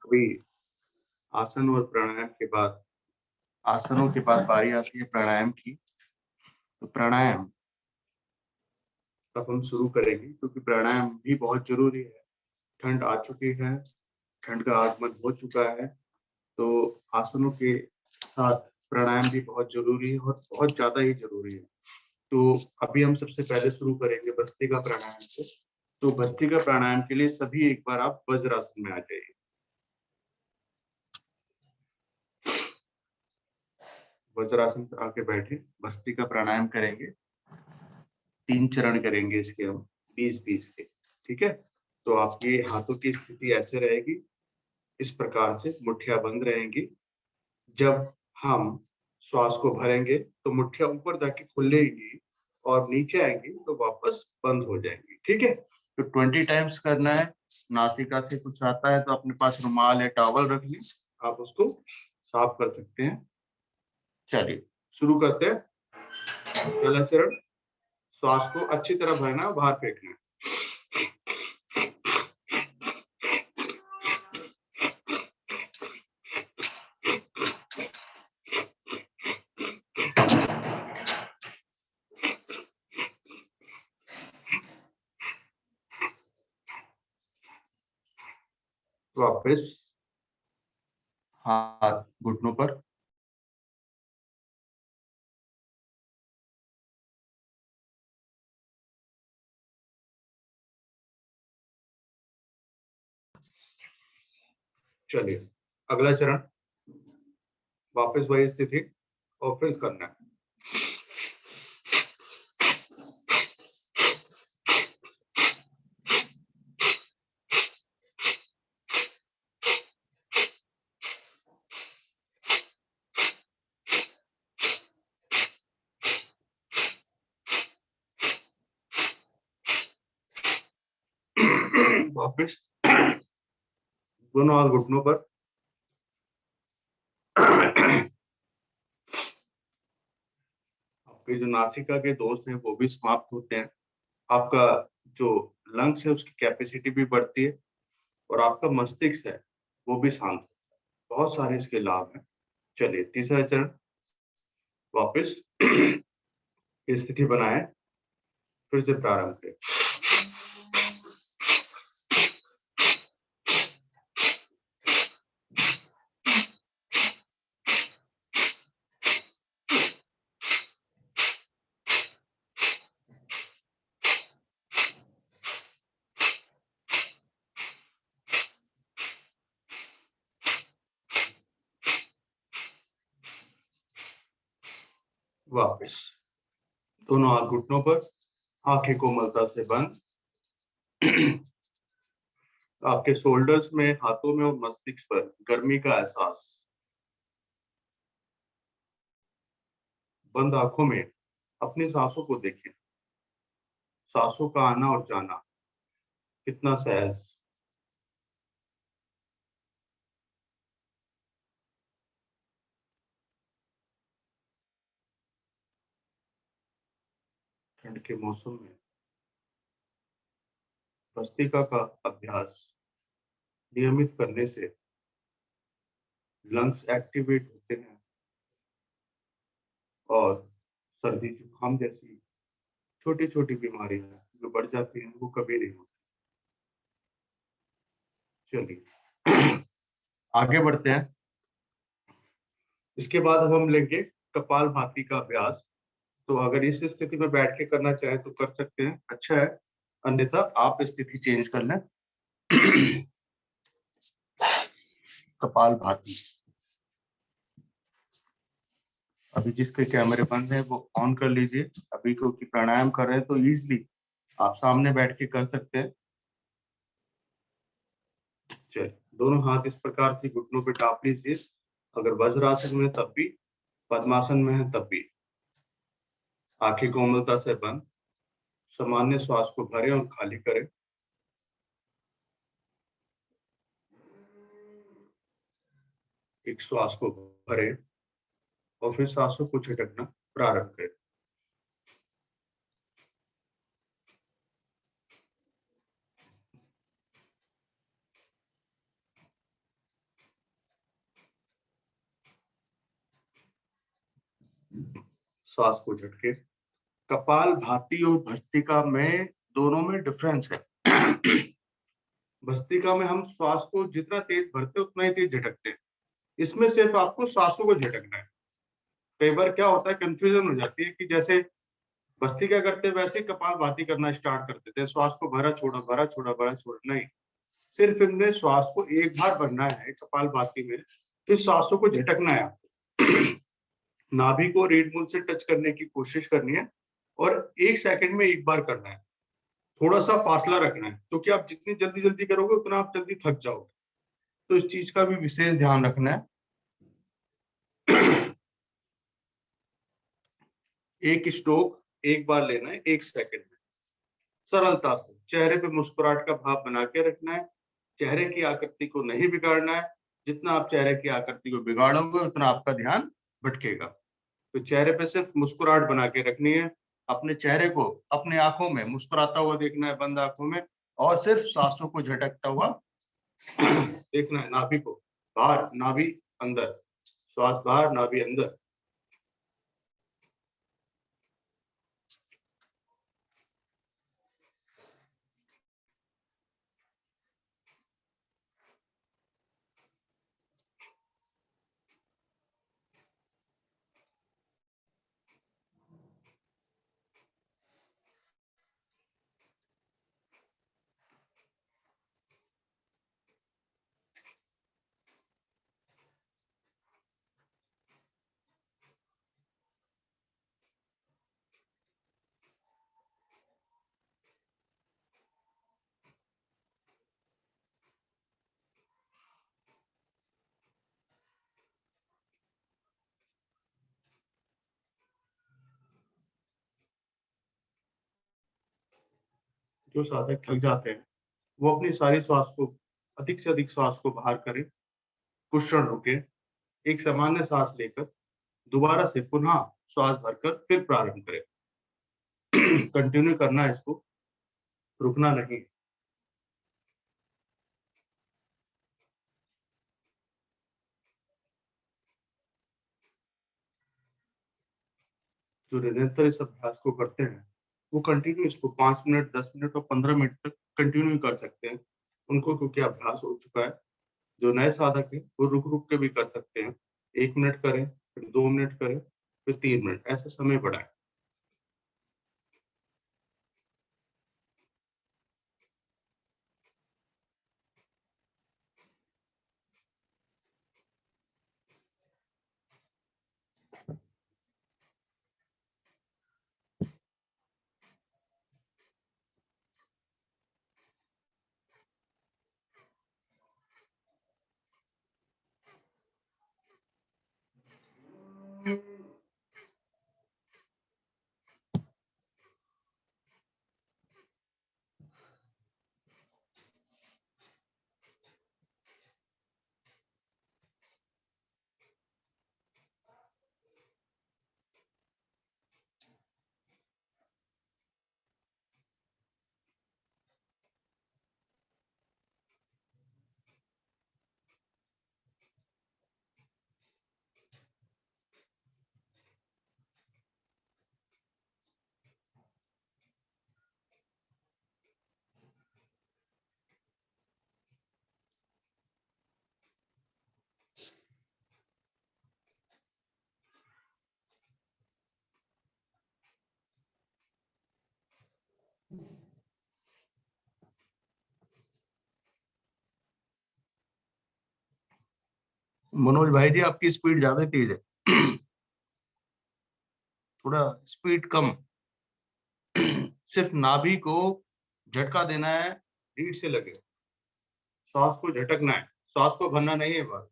अभी आसन और प्राणायाम के बाद, आसनों के बाद बारी आती है प्राणायाम की। तो प्राणायाम अब हम शुरू करेंगे क्योंकि प्राणायाम भी बहुत जरूरी है। ठंड आ चुकी है, ठंड का आगमन हो चुका है, तो आसनों के साथ प्राणायाम भी बहुत जरूरी है और बहुत ज्यादा ही जरूरी है। तो अभी हम सबसे पहले शुरू करेंगे भस्त्रिका प्राणायाम से। तो भस्त्रिका प्राणायाम के लिए सभी एक बार आप वज्रासन में आ जाइए। वज्रासन पर आके बैठे, भस्त्रिका प्राणायाम करेंगे। 3 चरण करेंगे इसके हम, 20-20 के। ठीक है, तो आपके हाथों की स्थिति ऐसे रहेगी, इस प्रकार से मुट्ठियां बंद रहेंगी। जब हम श्वास को भरेंगे तो मुट्ठियां ऊपर जाके खुलेगी और नीचे आएंगी तो वापस बंद हो जाएंगी। ठीक है, तो 20 टाइम्स करना है। नासिका से कुछ आता है तो अपने पास रुमाल या टॉवल रख ली, आप उसको साफ कर सकते हैं। चलिए शुरू करते हैं। पहला चरण, श्वास को अच्छी तरह भरना है, बाहर फेंकना है। वापस हाथ घुटनों पर। चलिए अगला चरण, वापस वही स्थिति और फिर करना है। वापस दोनों हाथ घुटनों पर। आपके जो नासिका के दोष हैं वो भी समाप्त होते हैं। आपका जो लंग्स है उसकी कैपेसिटी भी बढ़ती है और आपका मस्तिष्क है वो भी शांत होता है। बहुत सारे इसके लाभ हैं। चलिए तीसरा चरण, वापस स्थिति बनाए, फिर से प्रारंभ करें। वापस दोनों हाथ घुटनों पर, आंखें कोमलता से बंद। आपके शोल्डर्स में, हाथों में और मस्तिष्क पर गर्मी का एहसास। बंद आंखों में अपनी सांसों को देखें, सांसों का आना और जाना कितना सहज। ठंड के मौसम में भस्त्रिका का अभ्यास नियमित करने से लंग्स एक्टिवेट होते हैं और सर्दी जुकाम जैसी छोटी छोटी बीमारियां जो बढ़ जाती हैं वो कभी नहीं होती। चलिए आगे बढ़ते हैं। इसके बाद अब हम लेंगे कपाल भाती का अभ्यास। तो अगर इस स्थिति में बैठ के करना चाहे तो कर सकते हैं, अच्छा है, अन्यथा आप स्थिति चेंज कर लें। कपाल भाती, अभी जिसके कैमरे बंद है वो ऑन कर लीजिए। अभी क्योंकि प्राणायाम कर रहे हैं तो इजीली आप सामने बैठ के कर सकते हैं। चलिए दोनों हाथ इस प्रकार से घुटनों पे टाप लीजिए। अगर वज्रासन में तब भी, पद्मासन में है तब भी। आंखें कोमलता से बंद, सामान्य श्वास को भरें और खाली करें। एक श्वास को भरें और फिर सांसों को झटकना प्रारंभ करें। श्वास को झटके। कपाल भाती और भस्त्रिका में दोनों में डिफरेंस है। भस्त्रिका में हम श्वास को जितना तेज भरते उतना ही तेज झटकते हैं, इसमें सिर्फ आपको श्वासों को झटकना है। कई बार क्या होता है, कंफ्यूजन हो जाती है कि जैसे भस्त्रिका करते वैसे कपाल भाती करना स्टार्ट कर देते हैं, श्वास को भरा छोड़ा भरा छोड़ा भरा छोड़ा। नहीं, सिर्फ इनमें श्वास को एक बार भरना है कपाल भाती में, फिर श्वासों को झटकना है आपको। नाभि को रीढ़ मूल से टच करने की कोशिश करनी है और 1 सेकंड में एक बार करना है। थोड़ा सा फासला रखना है, तो कि आप जितनी जल्दी जल्दी करोगे उतना आप जल्दी थक जाओगे, तो इस चीज का भी विशेष ध्यान रखना है। एक स्ट्रोक एक बार लेना है 1 सेकंड में, सरलता से। चेहरे पे मुस्कुराहट का भाव बना के रखना है, चेहरे की आकृति को नहीं बिगाड़ना है। जितना आप चेहरे की आकृति को बिगाड़ोगे उतना आपका ध्यान भटकेगा। तो चेहरे पे सिर्फ मुस्कुराहट बना के रखनी है, अपने चेहरे को अपने आंखों में मुस्कुराता हुआ देखना है, बंद आंखों में, और सिर्फ सांसों को झटकता हुआ देखना है। नाभि को बाहर, नाभि अंदर, श्वास बाहर, नाभि अंदर। जो साधक थक जाते हैं वो अपनी सारी श्वास को, अधिक से अधिक श्वास को बाहर करें, कुछ क्षण रुके, एक सामान्य सांस लेकर दोबारा से पुनः श्वास भरकर फिर प्रारंभ करें। कंटिन्यू करना है इसको, रुकना नहीं। जो निरंतर इस अभ्यास को करते हैं वो कंटिन्यू इसको 5 मिनट, 10 मिनट और 15 मिनट तक कंटिन्यू कर सकते हैं उनको, क्योंकि अभ्यास हो चुका है। जो नए साधक है वो रुक रुक के भी कर सकते हैं, 1 मिनट करें, फिर 2 मिनट करें, फिर 3 मिनट, ऐसे समय बढ़ाएं। मनोज भाई जी, आपकी स्पीड ज्यादा तेज है। थोड़ा स्पीड कम। सिर्फ नाभि को झटका देना है, रीढ़ से लगे, श्वास को झटकना है, श्वास को भरना नहीं है बस।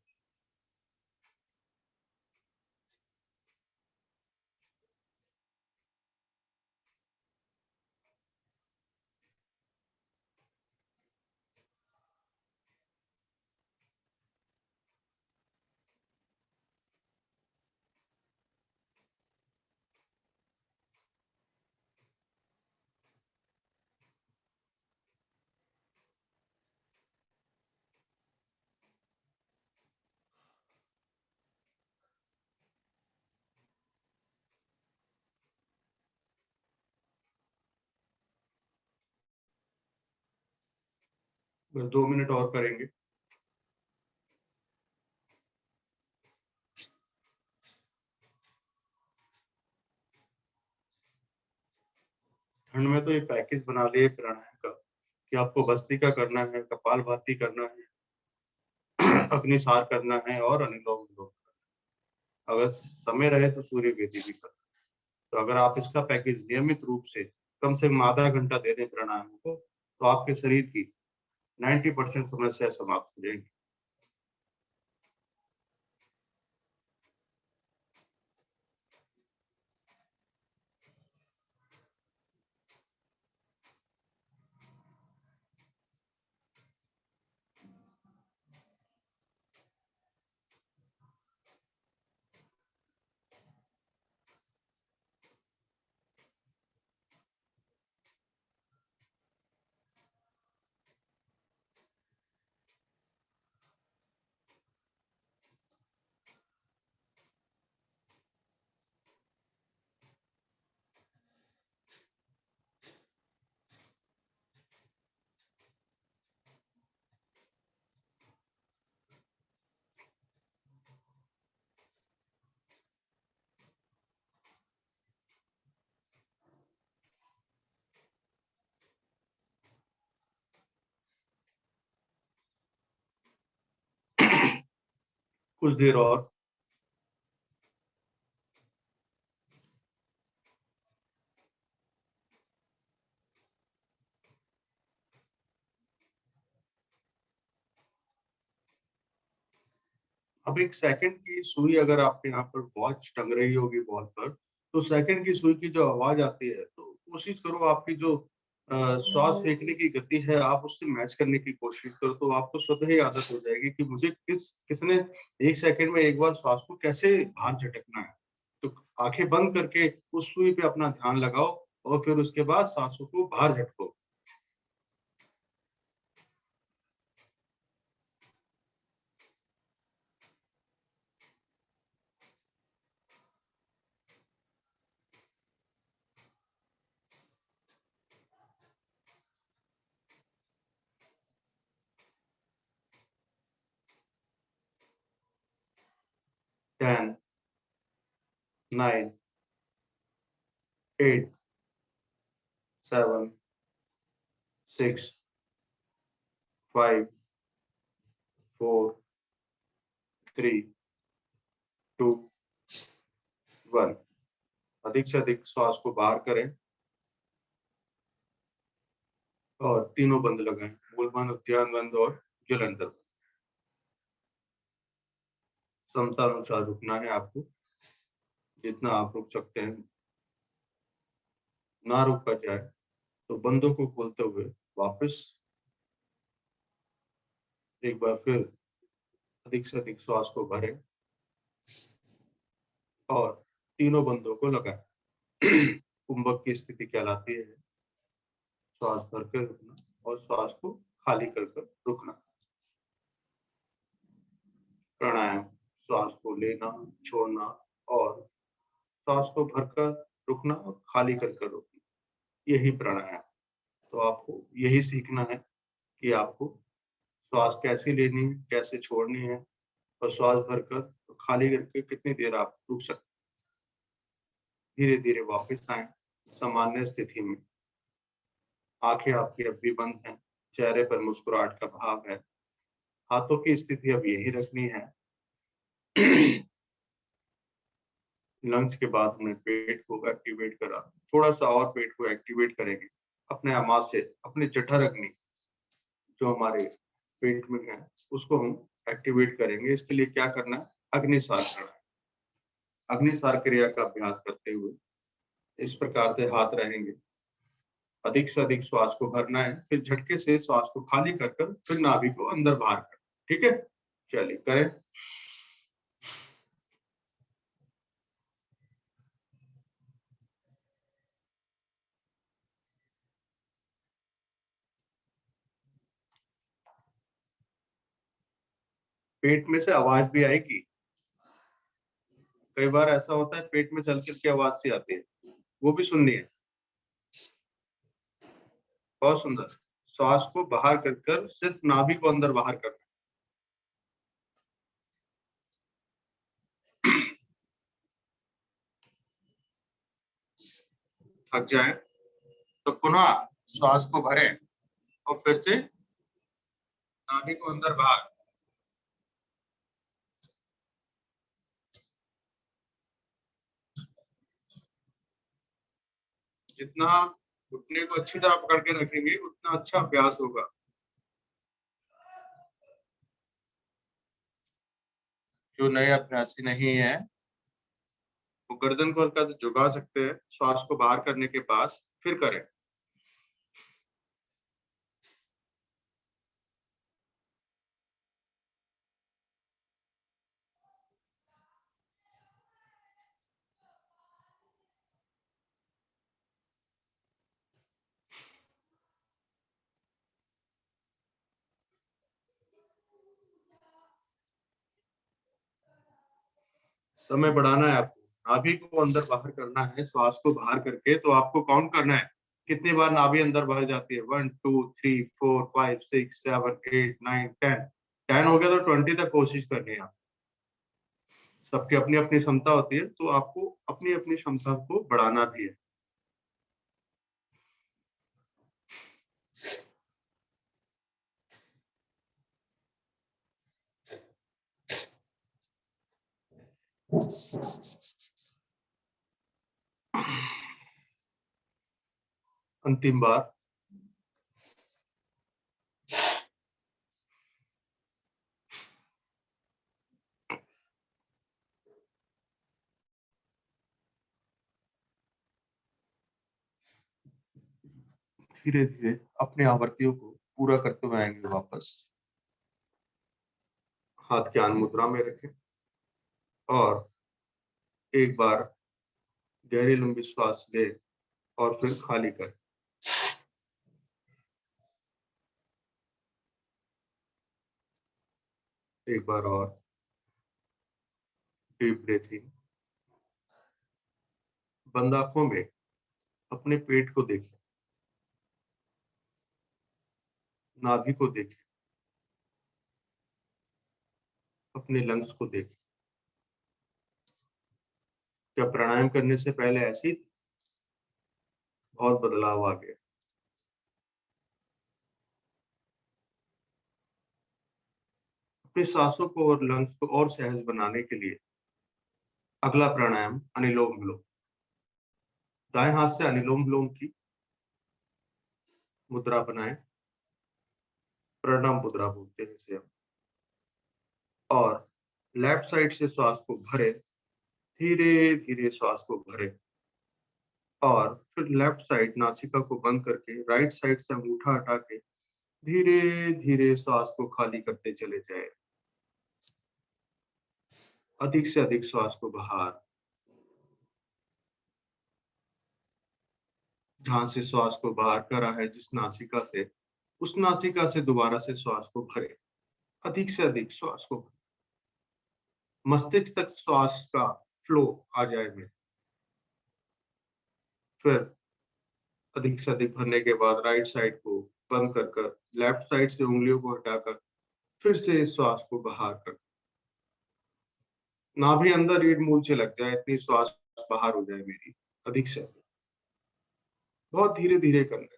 बस 2 मिनट और करेंगे। ठंड में तो ये पैकेज बना लिए प्राणायाम का कि आपको भस्त्रिका करना है, कपालभाति करना है, अग्निसार करना है और अनुलोम विलोम। अगर समय रहे तो सूर्य वेदी भी करना। तो अगर आप इसका पैकेज नियमित रूप से कम से कम आधा घंटा दे दें प्राणायाम को, तो आपके शरीर की 90% समस्या समाप्त हो जाएगी। कुछ देर और। अब एक सेकंड की सुई, अगर आपके यहाँ पर वॉच टंग रही होगी वॉल पर, तो सेकंड की सुई की जो आवाज आती है, तो कोशिश करो आपकी जो श्वास फेंकने की गति है, आप उससे मैच करने की कोशिश करो, तो आपको स्वतः ही आदत हो जाएगी कि मुझे किसने 1 सेकंड में एक बार श्वास को कैसे बाहर झटकना है। तो आंखें बंद करके उस सुई पे अपना ध्यान लगाओ और फिर उसके बाद सांसों को बाहर झटको। 10, 9, 8, 7, 6, 5, 4, 3, 2, 1। अधिक से अधिक श्वास को बाहर करें और तीनों बंद लगाएं, मूलबंध, उद्यान बंद और जलंधर। क्षमता अनुसार रुकना है आपको, जितना आप रुक सकते हैं। ना रुका जाए तो बंदों को खोलते हुए वापस एक बार फिर अधिक से अधिक श्वास को भरें और तीनों बंदों को लगाएं। कुंभक की स्थिति कहलाती है श्वास भरकर रुकना और श्वास को खाली कर कर रुकना। प्राणायाम श्वास को लेना, छोड़ना और श्वास को भरकर रुकना और खाली कर कर रुकना, यही प्राणायाम। तो आपको यही सीखना है कि आपको श्वास कैसे लेनी है, कैसे छोड़नी है और श्वास भरकर और खाली करके कितनी देर आप रुक सकते। धीरे धीरे वापस आए सामान्य स्थिति में। आंखें आपकी अब भी बंद हैं, चेहरे पर मुस्कुराहट का भाव है। हाथों की स्थिति अब यही रखनी है। लंच के बाद हमने पेट को एक्टिवेट करा, थोड़ा सा और पेट को एक्टिवेट करेंगे। अपने अमाशय, अपने जठर अग्नि जो हमारे पेट में है, उसको हम एक्टिवेट करेंगे। इसके लिए क्या करना है? अग्निसार करना है। अग्निसार क्रिया का अभ्यास करते हुए इस प्रकार से हाथ रहेंगे। अधिक से अधिक श्वास को भरना है, फिर झटके से श्वास को खाली कर कर फिर नाभि को अंदर बाहर कर। ठीक है, चलिए करें। पेट में से आवाज भी आएगी। कई बार ऐसा होता है पेट में चल करके आवाज सी आती है, वो भी सुननी है। बहुत सुंदर। श्वास को बाहर कर कर सिर्फ नाभि को अंदर बाहर करना है। थक जाए तो पुनः श्वास को भरें और फिर से नाभि को अंदर बाहर। जितना घुटने को अच्छी तरह पकड़ के रखेंगे उतना अच्छा अभ्यास होगा। जो नए अभ्यासी नहीं है वो गर्दन को हल्का झुका सकते हैं, श्वास को बाहर करने के बाद फिर करें। समय बढ़ाना है आपको, नाभि को अंदर बाहर करना है श्वास को बाहर करके। तो आपको काउंट करना है कितनी बार नाभि अंदर बाहर जाती है। 1 2 3 4 5 6 7 8 9 10। 10 हो गया तो 20 तक कोशिश करनी है। सबकी अपनी अपनी क्षमता होती है, तो आपको अपनी अपनी क्षमता को बढ़ाना भी है। अंतिम बार। धीरे धीरे अपनी आवृत्तियों को पूरा करते हुए आएंगे वापस। हाथ ज्ञान मुद्रा में रखें और एक बार गहरी लंबी श्वास ले और फिर खाली कर। एक बार और डीप ब्रीथिंग। बंद आंखों में अपने पेट को देखें, नाभि को देखें, अपने लंग्स को देखें। क्या प्राणायाम करने से पहले ऐसी बहुत बदलाव आ गया। अपनी सांसों को और लंग्स को और सहज बनाने के लिए अगला प्राणायाम अनुलोम विलोम। दाएं हाथ से अनुलोम विलोम की मुद्रा बनाएं, प्रणव मुद्रा बोलते हैं इसे हम। और लेफ्ट साइड से श्वास को भरे, धीरे धीरे श्वास को भरे और फिर लेफ्ट साइड नासिका को बंद करके राइट साइड से अंगूठा हटा के धीरे धीरे श्वास को खाली करते चले जाए। अधिक से अधिक श्वास को बाहर। जहां से श्वास को बाहर करा है जिस नासिका से, उस नासिका से दोबारा से श्वास को भरे। अधिक से अधिक श्वास को मस्तिष्क तक श्वास का फ्लो आ जाए में। फिर अधिक से अधिक भरने के बाद राइट साइड को बंद कर कर लेफ्ट साइड से उंगलियों को हटाकर फिर से श्वास को बाहर कर। नाभि अंदर रीढ़ मूल से लग जाए इतनी श्वास बाहर हो जाए मेरी। अधिक से अधिक बहुत धीरे धीरे करना है।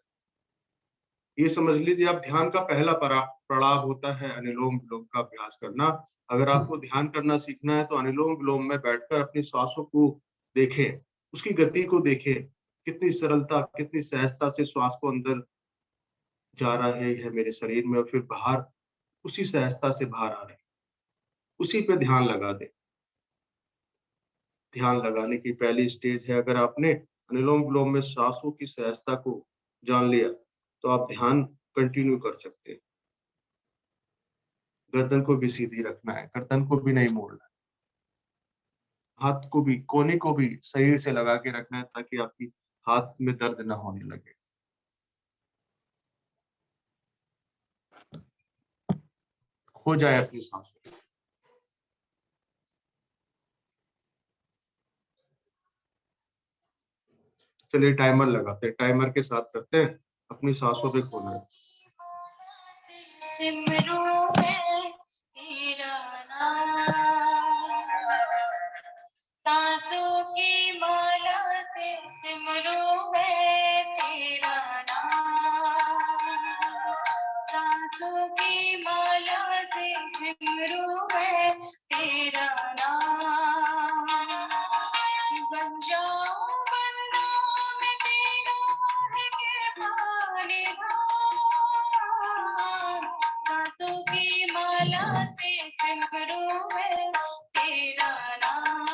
ये समझ लीजिए आप ध्यान का पहला पड़ाव होता है अनुलोम विलोम का अभ्यास करना। अगर आपको ध्यान करना सीखना है तो अनुलोम विलोम में बैठकर अपनी श्वासों को देखें, उसकी गति को देखें, कितनी सरलता कितनी सहजता से श्वास को अंदर जा रहा है मेरे शरीर में और फिर बाहर उसी सहजता से बाहर आ रहे हैं। उसी पे ध्यान लगा दे। ध्यान लगाने की पहली स्टेज है, अगर आपने अनुलोम विलोम में सांसों की सहजता को जान लिया तो आप ध्यान कंटिन्यू कर सकते हैं। गर्दन को भी सीधी रखना है, गर्दन को भी नहीं मोड़ना है। हाथ को भी कोने को भी शरीर से लगा के रखना है ताकि आपकी हाथ में दर्द ना होने लगे। खो जाए अपनी सांसों। चलिए टाइमर लगाते हैं, टाइमर के साथ करते हैं। अपनी सांसों पे खोना है। सिमरू मैं तेरा नाम, सांसों की माला से सिमरू मैं तेरा नाम, सांसों की माला से सिमरू मैं तेरा नाम, बन जाऊं बंदा मैं तेरा है कृपानिधान, सांसों की माला से सिमरू मैं तेरा नाम,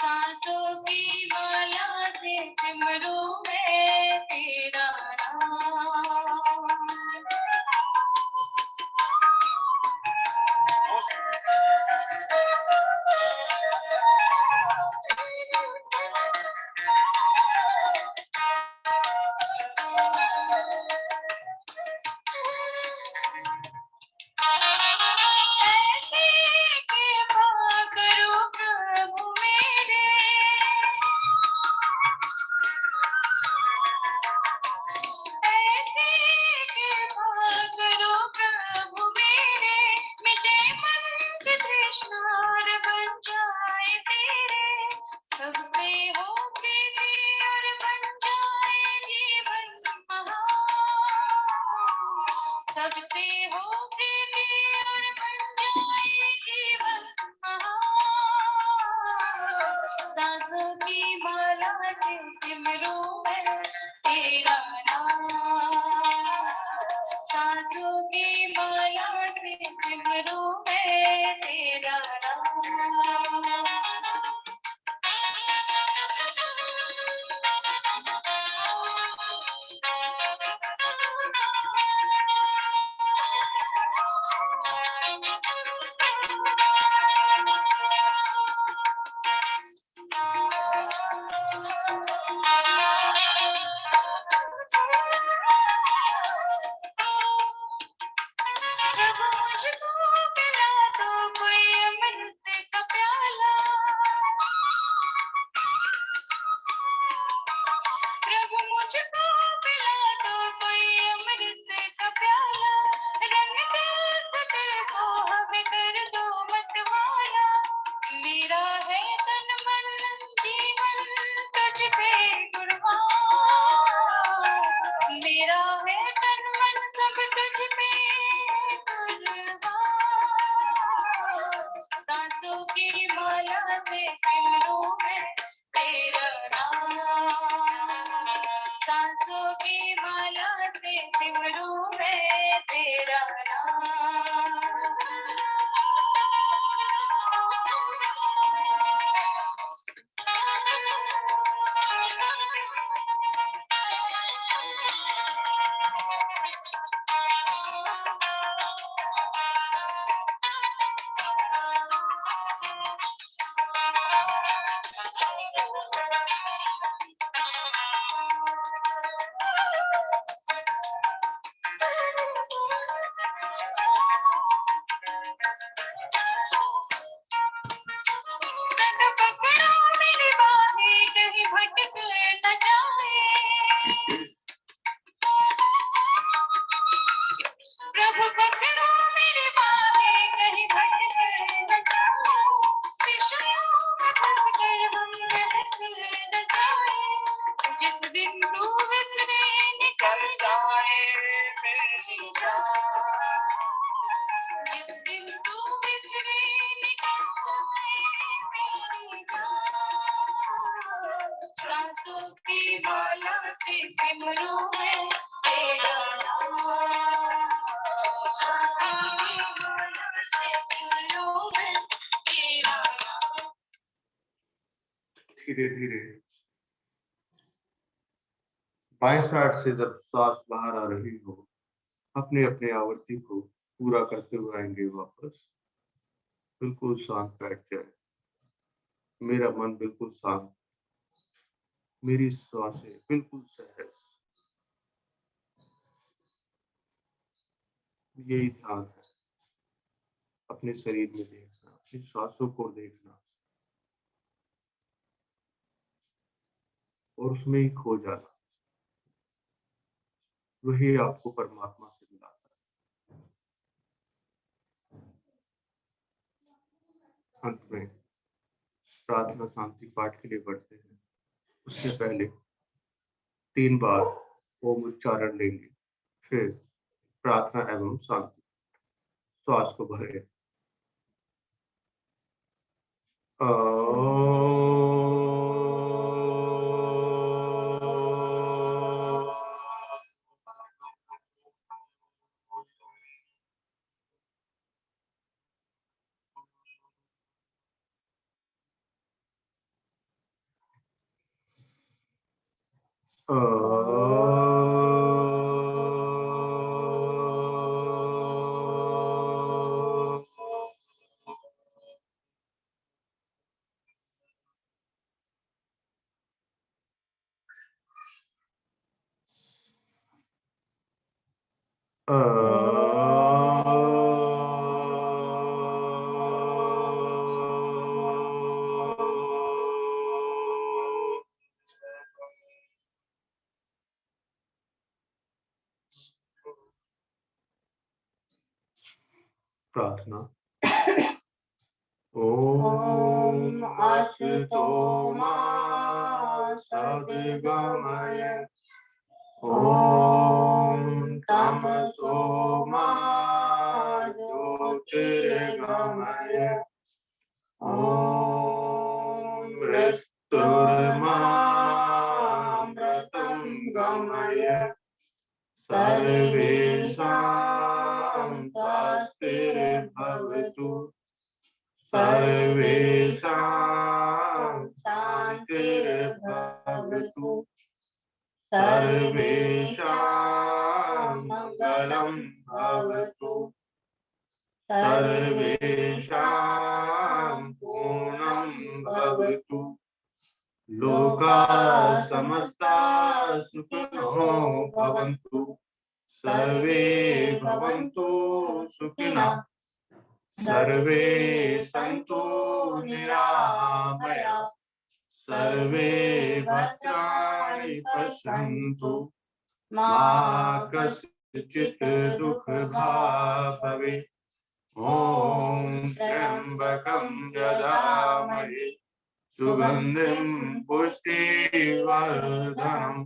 सांसों की माला से सिमरू मैं तेरा नाम। ऐसे कृपा करो प्रभु मेरे, ऐसे कृपा करो प्रभु मेरे, मिटे मन की तृष्णा और बन जाए तेरे, सबसे हो प्रीति और बन जाए जीवन महान, सबसे हो प्रीति और बन जाए जीवन महान, सांसों की माला से सिमरू मैं तेरा नाम, सांसों की माला से सिमरू मैं तेरा नाम। प्रभु मुझको पिला दो कोई अमृत का प्याला, प्रभु मुझको पिला दो कोई अमृत का प्याला, रंग दे सदिल को हमें कर दो मतवाला, मेरा है तन मन जीवन तुझ पे कुर्बान, मेरा है तन मन सब तुझ पे कुर्बान, सांसों की माला से सिमरू मैं तेरा नाम, सांसों की माला से सिमरू मैं तेरा नाम। संग पकड़ो मेरी बाहें कहीं भटक न जाए, प्रभु पकड़ो मेरी बाहें कहीं भटक न जाए, विषयों में फंस कर हम बहक न जाए, जिस दिन तू विसरे निकल जाए मेरी जान, जिस दिन तू विसरे निकल जाए मेरी जान, सांसों की माला से सिमरू मैं तेरा नाम, सांसों की माला से सिमरू मैं तेरा नाम। धीरे धीरे बाएं साइड से जब सांस बाहर आ रही हो, अपने अपने आवृत्ति को पूरा करते हुए आएंगे वापस। बिल्कुल शांत बैठ जाए, मेरा मन बिल्कुल शांत, मेरी श्वासें बिल्कुल सहज, यही ध्यान है। अपने शरीर में देखना, अपनी श्वासों को देखना और उसमें ही खो जाना, वही आपको परमात्मा से मिला। अंत में प्रार्थना शांति पाठ के लिए बढ़ते हैं, उससे पहले 3 बार ओम उच्चारण लेंगे, फिर प्रार्थना एवं शांति। श्वास को भरें। प्रार्थना। ओम असतो मा सद्गमय, ओम तमसो मा ज्योतिर्गमय, ओम मृत्युर्मामृतं गमय, सर्वेषां स्वस्तिर्भवतु, सर्वेषां शान्तिर्भवतु, सर्वेषां मङ्गलं भवतु, सर्वेषां पूर्णं भवतु, लोकाः समस्ताः सुखिनो भवन्तु, सर्वे भवन्तु सुखिनः, सर्वे सन्तु निरामयाः, सर्वे भद्राणि पश्यन्तु, मा कश्चित् दुःखभाग् भवेत्। ॐ त्र्यम्बकं यजामहे सुगन्धिं पुष्टिवर्धनम्,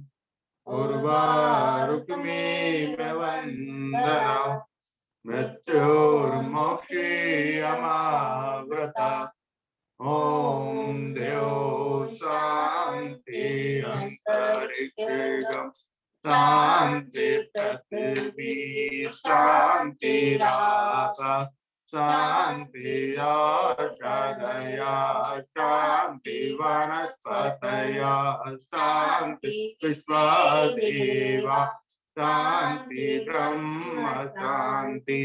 उर्वारुकमिव वन्दनाम्, मृत्युर्मोक्षयमावृता। ॐ देवो शान्ति अन्तरिक्षं शान्ति, पृथिवी शान्तिराकाश शान्ति, औषधयः शान्ति, वनस्पतयः शान्ति, विश्वदेवा शान्ति, ब्रह्म शान्ति,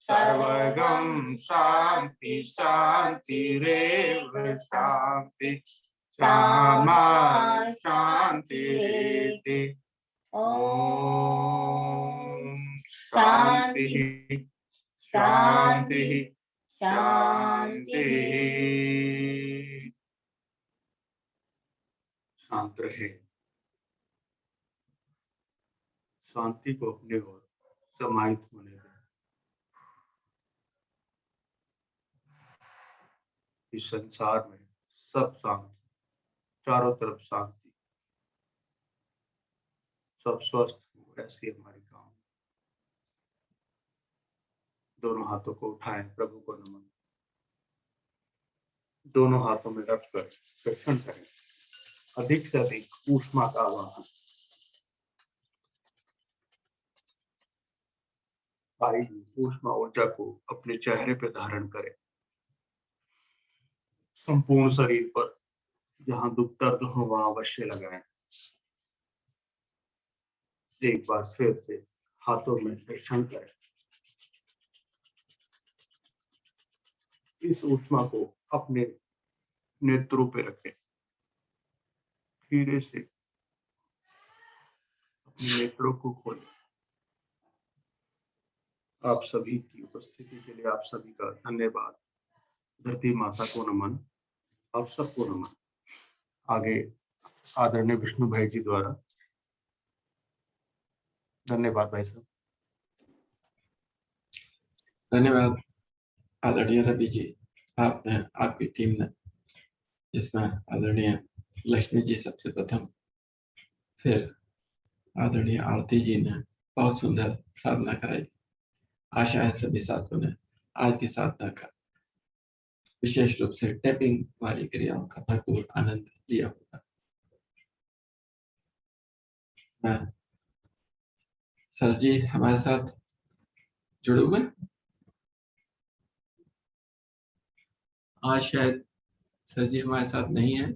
सर्वगं शान्ति शान्तिरेव शान्ति, क्षमा शान्तिरेति। ॐ शान्तिः शान्तिः शान्तिः। शांत रहे, शांति को अपने ओर समाहित होने दें। इस संसार में सब शांति, चारों तरफ शांति, सब स्वस्थ हो, ऐसी हमारी कामना। दोनों हाथों को उठाएं, प्रभु को नमन, दोनों हाथों में रखकर दर्शन करें। अधिक से अधिक ऊष्मा का आवाहन, आई ऊष्मा ऊर्जा को अपने चेहरे पर धारण करें। संपूर्ण शरीर पर जहां दुख दर्द हो वहां अवश्य लगाएं। एक बार फिर से हाथों में दर्शन करें। इस ऊष्मा को अपने नेत्रों पे रखें। धीरे से अपने नेत्रों को खोलें। आप सभी की उपस्थिति के लिए आप सभी का धन्यवाद। धरती माता को नमन, आप सबको नमन। आगे आदरणीय विष्णु भाई जी द्वारा। धन्यवाद भाई साहब। धन्यवाद आदरणीय रवि जी। आपने, आपकी टीम ने, जिसमें आदरणीय लक्ष्मी जी सबसे प्रथम, फिर आदरणीय आरती जी ने बहुत सुंदर साधना कराई। आशा है सभी साथियों ने आज की साधना का, विशेष रूप से टैपिंग वाली क्रियाओं का भरपूर आनंद लिया होगा। सर जी हमारे साथ जुड़े हुए, आज शायद सर जी हमारे साथ नहीं है,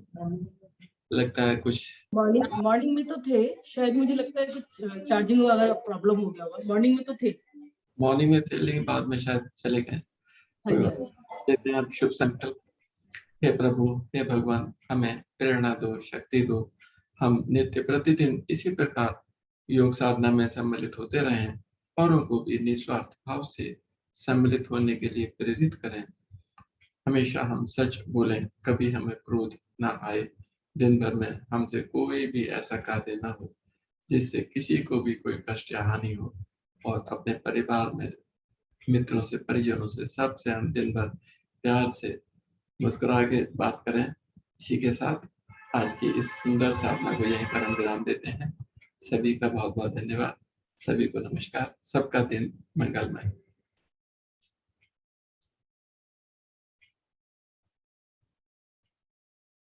लगता है कुछ मॉर्निंग में तो थे, शायद मुझे लगता है कुछ चार्जिंग वाला प्रॉब्लम हो गया होगा। मॉर्निंग में तो थे, मॉर्निंग में थे, लेकिन बाद में शायद चले गए। हाँ जी, हाँ जी। देते हैं आप शुभ संकल्प। हे प्रभु, हे भगवान, हमें प्रेरणा दो, शक्ति दो, हम नित्य प्रतिदिन इसी प्रकार योग साधना में सम्मिलित होते रहें, औरों को भी निस्वार्थ भाव से सम्मिलित होने के लिए प्रेरित करें। हमेशा हम सच बोलें, कभी हमें क्रोध ना आए, दिन भर में हमसे कोई भी ऐसा कार्य ना हो जिससे किसी को भी कोई कष्ट या हानि हो, और अपने परिवार में, मित्रों से, परिजनों से, सबसे हम दिन भर प्यार से मुस्कुरा के बात करें। इसी के साथ आज की इस सुंदर साधना को यहीं पर हम विराम देते हैं। सभी का बहुत बहुत धन्यवाद। सभी को नमस्कार। सबका दिन मंगलमय।